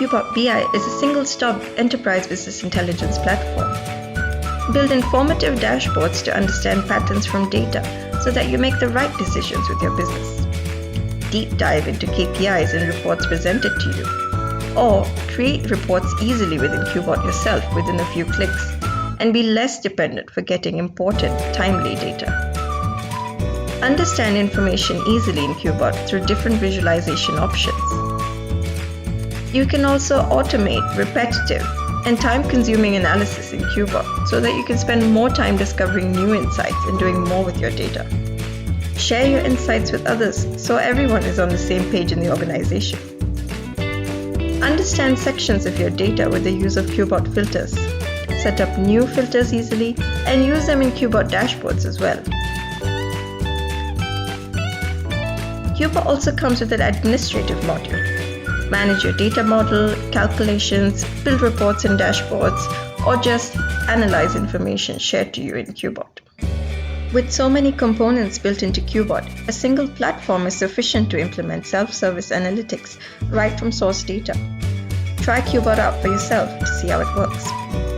CUBOT BI is a single-stop enterprise business intelligence platform. Build informative dashboards to understand patterns from data so that you make the right decisions with your business. Deep dive into KPIs and reports presented to you. Or create reports easily within CUBOT yourself within a few clicks and be less dependent for getting important, timely data. Understand information easily in CUBOT through different visualization options. You can also automate repetitive and time-consuming analysis in CUBOT so that you can spend more time discovering new insights and doing more with your data. Share your insights with others so everyone is on the same page in the organization. Understand sections of your data with the use of CUBOT filters. Set up new filters easily and use them in CUBOT dashboards as well. CUBOT also comes with an administrative module. Manage your data model, calculations, build reports and dashboards, or just analyze information shared to you in CUBOT. With so many components built into CUBOT, a single platform is sufficient to implement self-service analytics right from source data. Try CUBOT out for yourself to see how it works.